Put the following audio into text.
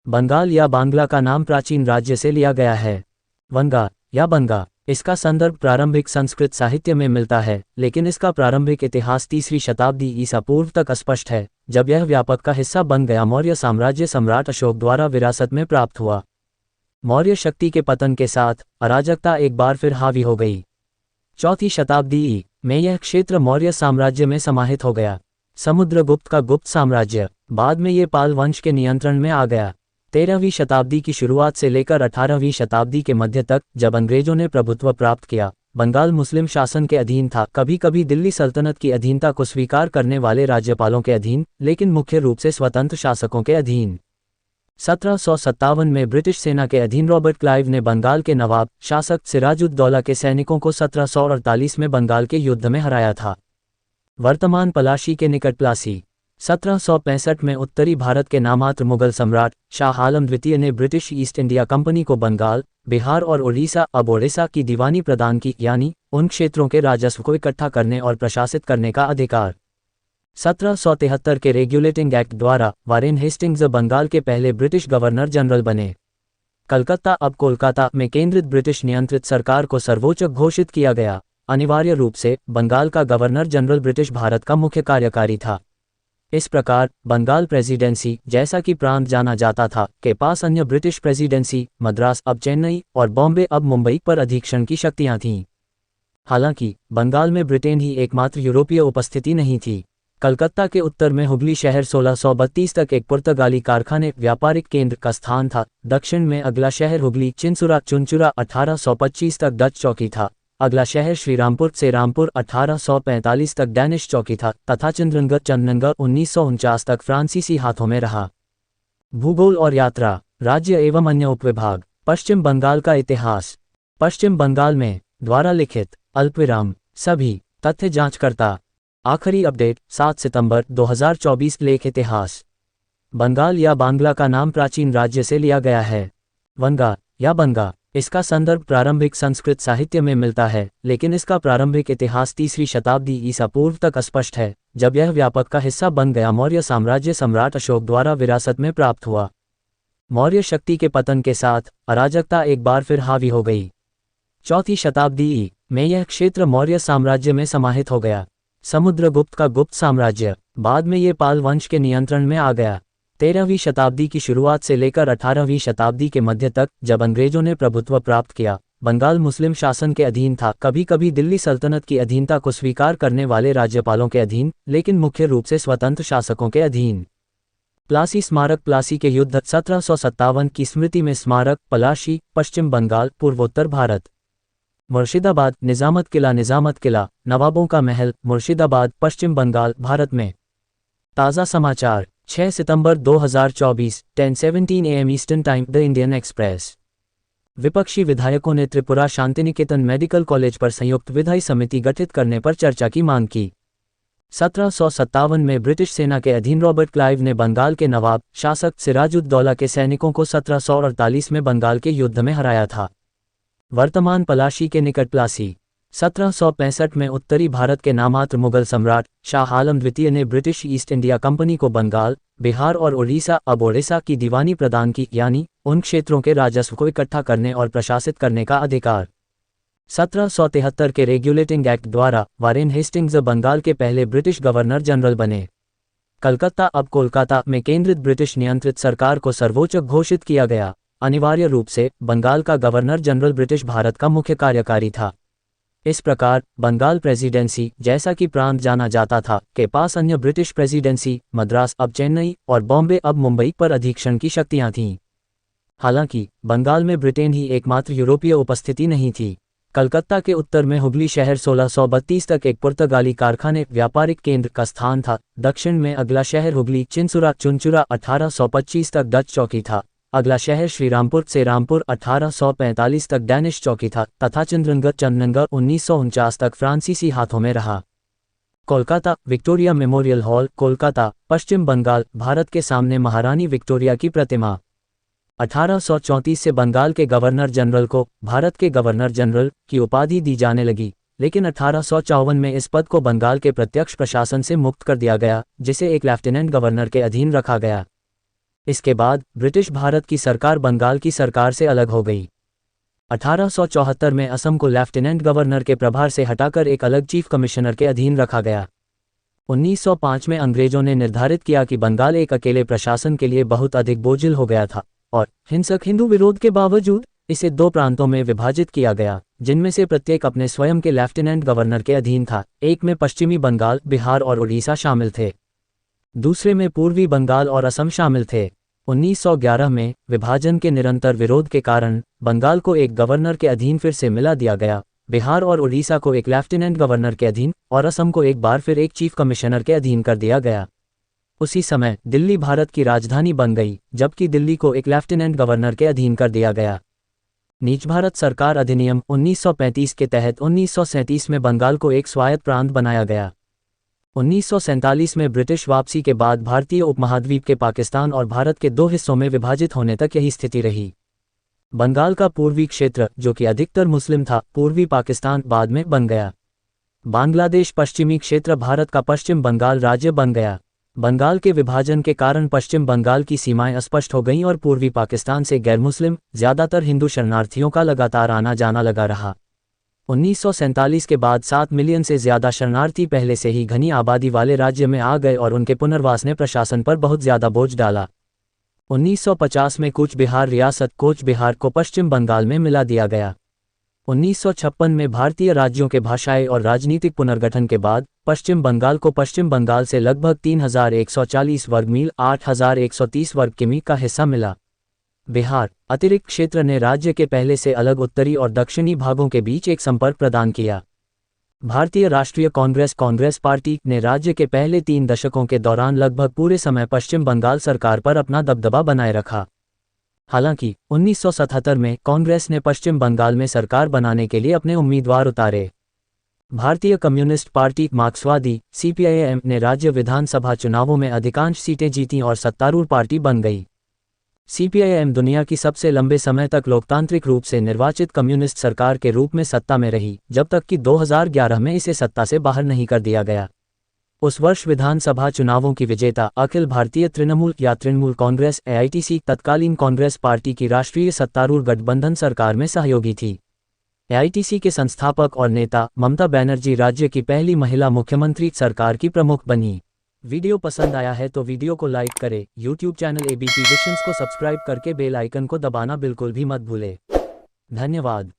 बंगाल या बांग्ला का नाम प्राचीन राज्य से लिया गया है। वंगा या बंगा, इसका संदर्भ प्रारंभिक संस्कृत साहित्य में मिलता है, लेकिन इसका प्रारंभिक इतिहास 3वीं शताब्दी ईसा पूर्व तक अस्पष्ट है, जब यह व्यापक का हिस्सा बन गया। मौर्य साम्राज्य सम्राट अशोक द्वारा विरासत में प्राप्त हुआ। मौर्य शक्ति के पतन के साथ अराजकता एक बार फिर हावी हो गई। 4वीं शताब्दी ई में यह क्षेत्र मौर्य साम्राज्य में समाहित हो गया। समुद्रगुप्त का गुप्त साम्राज्य बाद में ये पाल वंश के नियंत्रण में आ गया। 13वीं शताब्दी की शुरुआत से लेकर 18वीं शताब्दी के मध्य तक, जब अंग्रेजों ने प्रभुत्व प्राप्त किया, बंगाल मुस्लिम शासन के अधीन था, कभी कभी दिल्ली सल्तनत की अधीनता को स्वीकार करने वाले राज्यपालों के अधीन, लेकिन मुख्य रूप से स्वतंत्र शासकों के अधीन। 1757 में ब्रिटिश सेना के अधीन रॉबर्ट क्लाइव ने बंगाल के नवाब शासक सिराजुद्दौला के सैनिकों को 1748 में बंगाल के युद्ध में हराया था। वर्तमान पलाशी के निकट प्लासी। 1765 में उत्तरी भारत के नामात्र मुगल सम्राट शाह आलम द्वितीय ने ब्रिटिश ईस्ट इंडिया कंपनी को बंगाल, बिहार और ओडिशा अब ओडिशा की दीवानी प्रदान की, यानी उन क्षेत्रों के राजस्व को इकट्ठा करने और प्रशासित करने का अधिकार। 1773 के रेगुलेटिंग एक्ट द्वारा वारेन हेस्टिंग्स बंगाल के पहले ब्रिटिश गवर्नर जनरल बने। कलकत्ता अब कोलकाता में केंद्रित ब्रिटिश नियंत्रित सरकार को सर्वोच्च घोषित किया गया। अनिवार्य रूप से बंगाल का गवर्नर जनरल ब्रिटिश भारत का मुख्य कार्यकारी था। इस प्रकार बंगाल प्रेसिडेंसी, जैसा कि प्रांत जाना जाता था, के पास अन्य ब्रिटिश प्रेसिडेंसी मद्रास अब चेन्नई और बॉम्बे अब मुंबई पर अधीक्षण की शक्तियां थीं। हालांकि बंगाल में ब्रिटेन ही एकमात्र यूरोपीय उपस्थिति नहीं थी। कलकत्ता के उत्तर में हुगली शहर 1632 तक एक पुर्तगाली कारखाने व्यापारिक केंद्र का स्थान था। दक्षिण में अगला शहर हुगली चुंचुरा 1825 तक डच चौकी था। अगला शहर श्रीरामपुर से रामपुर 1845 तक डैनिश चौकी था, तथा चंद्रनगढ़ 1949 तक फ्रांसीसी हाथों में रहा। भूगोल और यात्रा, राज्य एवं अन्य उपविभाग। पश्चिम बंगाल का इतिहास। पश्चिम बंगाल में द्वारा लिखित अल्पविराम सभी तथ्य जांचकर्ता। आखिरी अपडेट 7 सितंबर 2024। लेख इतिहास। बंगाल या बांग्ला का नाम प्राचीन राज्य से लिया गया है। वंगा या बंगा, इसका संदर्भ प्रारंभिक संस्कृत साहित्य में मिलता है, लेकिन इसका प्रारंभिक इतिहास 3वीं शताब्दी ईसा पूर्व तक अस्पष्ट है, जब यह व्यापक का हिस्सा बन गया। मौर्य साम्राज्य सम्राट अशोक द्वारा विरासत में प्राप्त हुआ। मौर्य शक्ति के पतन के साथ अराजकता एक बार फिर हावी हो गई। 4वीं शताब्दी ई में यह क्षेत्र मौर्य साम्राज्य में समाहित हो गया। समुद्रगुप्त का गुप्त साम्राज्य बाद में ये पाल वंश के नियंत्रण में आ गया। 13वीं शताब्दी की शुरुआत से लेकर 18वीं शताब्दी के मध्य तक, जब अंग्रेजों ने प्रभुत्व प्राप्त किया, बंगाल मुस्लिम शासन के अधीन था, कभी कभी दिल्ली सल्तनत की अधीनता को स्वीकार करने वाले राज्यपालों के अधीन, लेकिन मुख्य रूप से स्वतंत्र शासकों के अधीन। प्लासी स्मारक। प्लासी के युद्ध 1757 की स्मृति में स्मारक, पलाशी, पश्चिम बंगाल, पूर्वोत्तर भारत। मुर्शिदाबाद। निजामत किला, नवाबों का महल, मुर्शिदाबाद, पश्चिम बंगाल, भारत में। ताज़ा समाचार 6 सितंबर 2024 10:17 AM eastern time. The Indian express. विपक्षी विधायकों ने त्रिपुरा शांतिनिकेतन मेडिकल कॉलेज पर संयुक्त विधायी समिति गठित करने पर चर्चा की मांग की। 1757 में ब्रिटिश सेना के अधीन रॉबर्ट क्लाइव ने बंगाल के नवाब शासक सिराजुद्दौला के सैनिकों को 1748 में बंगाल के युद्ध में हराया था। वर्तमान पलाशी के निकट प्लासी। 1765 में उत्तरी भारत के नामात्र मुगल सम्राट शाह आलम द्वितीय ने ब्रिटिश ईस्ट इंडिया कंपनी को बंगाल, बिहार और ओडिशा अब ओडिशा की दीवानी प्रदान की, यानी उन क्षेत्रों के राजस्व को इकट्ठा करने और प्रशासित करने का अधिकार। 1773 के रेगुलेटिंग एक्ट द्वारा वारेन हेस्टिंग्स बंगाल के पहले ब्रिटिश गवर्नर जनरल बने। कलकत्ता अब कोलकाता में केंद्रित ब्रिटिश नियंत्रित सरकार को सर्वोच्च घोषित किया गया। अनिवार्य रूप से बंगाल का गवर्नर जनरल ब्रिटिश भारत का मुख्य कार्यकारी था। इस प्रकार बंगाल प्रेसिडेंसी, जैसा कि प्रांत जाना जाता था, के पास अन्य ब्रिटिश प्रेसिडेंसी मद्रास अब चेन्नई और बॉम्बे अब मुंबई पर अधीक्षण की शक्तियां थीं। हालांकि बंगाल में ब्रिटेन ही एकमात्र यूरोपीय उपस्थिति नहीं थी। कलकत्ता के उत्तर में हुगली शहर 1632 तक एक पुर्तगाली कारखाने व्यापारिक केंद्र का स्थान था। दक्षिण में अगला शहर हुगली चुंचुरा 1825 तक डच चौकी था। अगला शहर श्रीरामपुर से रामपुर 1845 तक डैनिश चौकी था, तथा चंद्रनगढ़ 1949 तक फ्रांसीसी हाथों में रहा। Kolkata. Victoria Memorial Hall, Kolkata, Paschim Bangal, Bharat के सामने महारानी विक्टोरिया की प्रतिमा। 1834 से बंगाल के गवर्नर जनरल को भारत के गवर्नर जनरल की उपाधि दी जाने लगी, लेकिन 1854 में इस पद को बंगाल के प्रत्यक्ष प्रशासन से मुक्त कर दिया गया, जिसे एक लेफ्टिनेंट गवर्नर के अधीन रखा गया। इसके बाद ब्रिटिश भारत की सरकार बंगाल की सरकार से अलग हो गई। 1874 में असम को लेफ्टिनेंट गवर्नर के प्रभार से हटाकर एक अलग चीफ कमिश्नर के अधीन रखा गया। 1905 में अंग्रेजों ने निर्धारित किया कि बंगाल एक अकेले प्रशासन के लिए बहुत अधिक बोझिल हो गया था और हिंसक हिंदू विरोध के बावजूद इसे 2 प्रांतों में विभाजित किया गया, जिनमें से प्रत्येक अपने स्वयं के लेफ्टिनेंट गवर्नर के अधीन था। एक में पश्चिमी बंगाल, बिहार और उड़ीसा शामिल थे, दूसरे में पूर्वी बंगाल और असम शामिल थे। 1911 में विभाजन के निरंतर विरोध के कारण बंगाल को एक गवर्नर के अधीन फिर से मिला दिया गया, बिहार और उड़ीसा को एक लेफ्टिनेंट गवर्नर के अधीन और असम को एक बार फिर एक चीफ कमिश्नर के अधीन कर दिया गया। उसी समय दिल्ली भारत की राजधानी बन गई, जबकि दिल्ली को एक लेफ्टिनेंट गवर्नर के अधीन कर दिया गया। नीच भारत सरकार अधिनियम 1935 के तहत 1937 में बंगाल को एक स्वायत्त प्रांत बनाया गया। 1947 में ब्रिटिश वापसी के बाद भारतीय उपमहाद्वीप के पाकिस्तान और भारत के 2 हिस्सों में विभाजित होने तक यही स्थिति रही। बंगाल का पूर्वी क्षेत्र, जो कि अधिकतर मुस्लिम था, पूर्वी पाकिस्तान बाद में बन गया। बांग्लादेश पश्चिमी क्षेत्र भारत का पश्चिम बंगाल राज्य बन गया। बंगाल के विभाजन के कारण पश्चिम बंगाल की सीमाएं अस्पष्ट हो गईं और पूर्वी पाकिस्तान से गैर मुस्लिम, ज्यादातर हिंदू शरणार्थियों का लगातार आना जाना लगा रहा। 1947 के बाद 7 मिलियन से ज्यादा शरणार्थी पहले से ही घनी आबादी वाले राज्य में आ गए और उनके पुनर्वास ने प्रशासन पर बहुत ज्यादा बोझ डाला। 1950 में कूच बिहार रियासत कोच बिहार को पश्चिम बंगाल में मिला दिया गया। 1956 में भारतीय राज्यों के भाषाई और राजनीतिक पुनर्गठन के बाद पश्चिम बंगाल को पश्चिम बंगाल से लगभग 3140 वर्ग मील 8130 वर्ग किमी का हिस्सा मिला। बिहार अतिरिक्त क्षेत्र ने राज्य के पहले से अलग उत्तरी और दक्षिणी भागों के बीच एक संपर्क प्रदान किया। भारतीय राष्ट्रीय कांग्रेस पार्टी ने राज्य के पहले 3 दशकों के दौरान लगभग पूरे समय पश्चिम बंगाल सरकार पर अपना दबदबा बनाए रखा। हालांकि 1977 में कांग्रेस ने पश्चिम बंगाल में सरकार बनाने के लिए अपने उम्मीदवार उतारे। भारतीय कम्युनिस्ट पार्टी मार्क्सवादी (CPIM) ने राज्य विधानसभा चुनावों में अधिकांश सीटें जीतीं और सत्तारूढ़ पार्टी बन गई। CPIM दुनिया की सबसे लंबे समय तक लोकतांत्रिक रूप से निर्वाचित कम्युनिस्ट सरकार के रूप में सत्ता में रही, जब तक कि 2011 में इसे सत्ता से बाहर नहीं कर दिया गया। उस वर्ष विधानसभा चुनावों की विजेता अखिल भारतीय तृणमूल या तृणमूल कांग्रेस (AITC) तत्कालीन कांग्रेस पार्टी की राष्ट्रीय सत्तारूढ़ गठबंधन सरकार में सहयोगी थी। AITC के संस्थापक और नेता ममता बनर्जी राज्य की पहली महिला मुख्यमंत्री सरकार की प्रमुख बनी। वीडियो पसंद आया है तो वीडियो को लाइक करें, YouTube चैनल ABP विजन्स को सब्सक्राइब करके बेल आइकन को दबाना बिल्कुल भी मत भूलें। धन्यवाद।